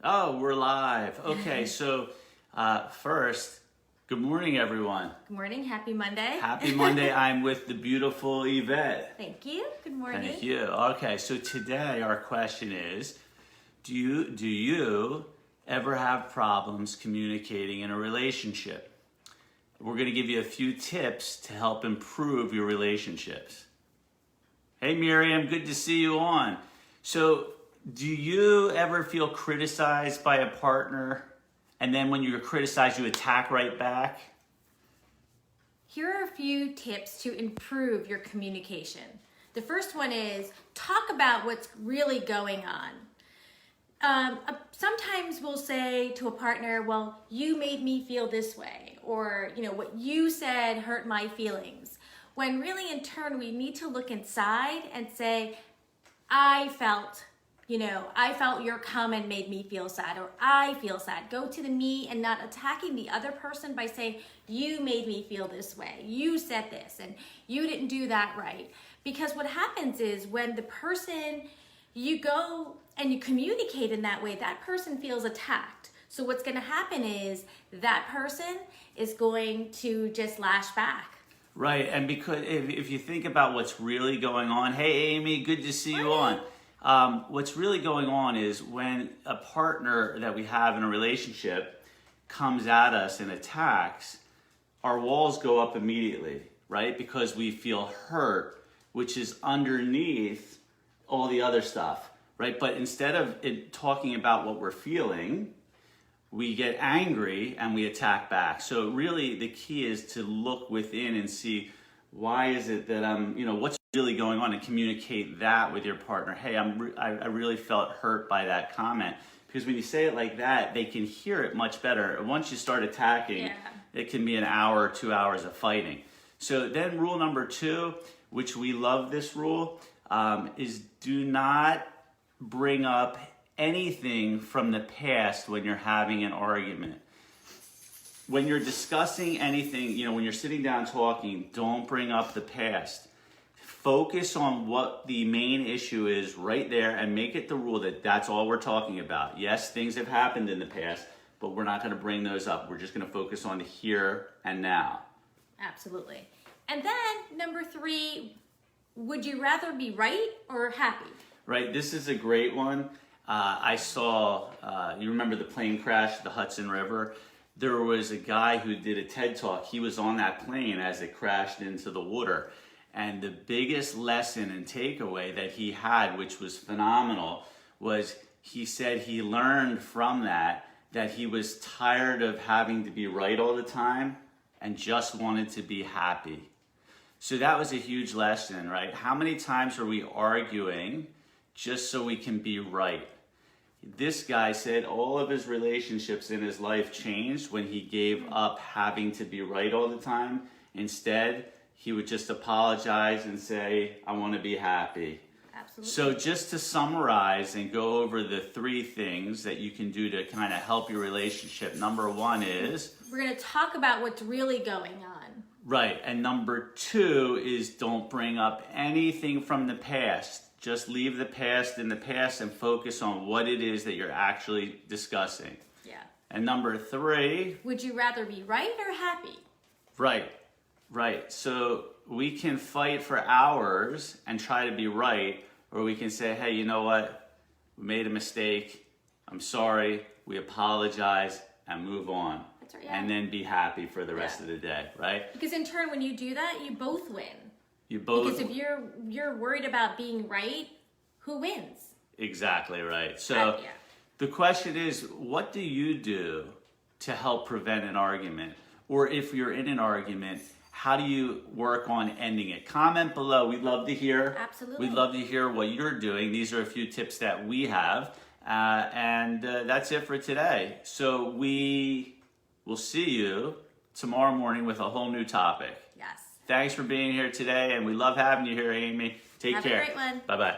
Oh, we're live. Okay, so first, good morning, everyone. Good morning. Happy Monday. Happy Monday. I'm with the beautiful Yvette. Thank you. Good morning. Thank you. Okay, so today our question is, do you ever have problems communicating in a relationship? We're going to give you a few tips to help improve your relationships. Hey, Miriam, good to see you on. So, do you ever feel criticized by a partner, and then when you're criticized, you attack right back? Here are a few tips to improve your communication. The first one is talk about what's really going on. Sometimes we'll say to a partner, well, you made me feel this way, or what you said hurt my feelings. When really in turn we need to look inside and say, I felt your comment made me feel sad, or I feel sad. Go to the me and not attacking the other person by saying, you made me feel this way. You said this and you didn't do that right. Because what happens is when the person, you go and you communicate in that way, that person feels attacked. So what's going to happen is that person is going to just lash back. Right, and because if you think about what's really going on, hey Amy, good to see you on. What's really going on is when a partner that we have in a relationship comes at us and attacks, our walls go up immediately, right? Because we feel hurt, which is underneath all the other stuff, right? But instead of talking about what we're feeling, we get angry and we attack back. So really the key is to look within and see, why is it that what's really going on, and communicate that with your partner. Hey, I really felt hurt by that comment. Because when you say it like that, they can hear it much better. Once you start attacking, it can be an hour or 2 hours of fighting. So then rule number 2, which we love this rule, is do not bring up anything from the past when you're having an argument. When you're discussing anything, when you're sitting down talking, don't bring up the past. Focus on what the main issue is right there and make it the rule that that's all we're talking about. Yes, things have happened in the past, but we're not going to bring those up. We're just going to focus on the here and now. Absolutely. And then number 3, would you rather be right or happy? Right, this is a great one. I saw, you remember the plane crash, the Hudson River? There was a guy who did a TED Talk. He was on that plane as it crashed into the water. And the biggest lesson and takeaway that he had, which was phenomenal, was he said he learned from that he was tired of having to be right all the time and just wanted to be happy. So that was a huge lesson, right? How many times are we arguing just so we can be right? This guy said all of his relationships in his life changed when he gave up having to be right all the time. Instead, he would just apologize and say, I want to be happy. Absolutely. So just to summarize and go over the 3 things that you can do to kind of help your relationship. Number 1 is... we're going to talk about what's really going on. Right. And number 2 is don't bring up anything from the past. Just leave the past in the past and focus on what it is that you're actually discussing. Yeah. And number 3... would you rather be right or happy? Right. So we can fight for hours and try to be right, or we can say, hey, you know what? We made a mistake. I'm sorry. We apologize and move on. That's right. Yeah. And then be happy for the rest of the day, right? Because in turn, when you do that, you both win. Because if you're worried about being right, who wins? Exactly right. So the question is, what do you do to help prevent an argument? Or if you're in an argument, how do you work on ending it? Comment below. We'd love to hear. Absolutely. We'd love to hear what you're doing. These are a few tips that we have. And that's it for today. So we will see you tomorrow morning with a whole new topic. Yes. Thanks for being here today, and we love having you here, Amy. Take care. Have a great one. Bye-bye.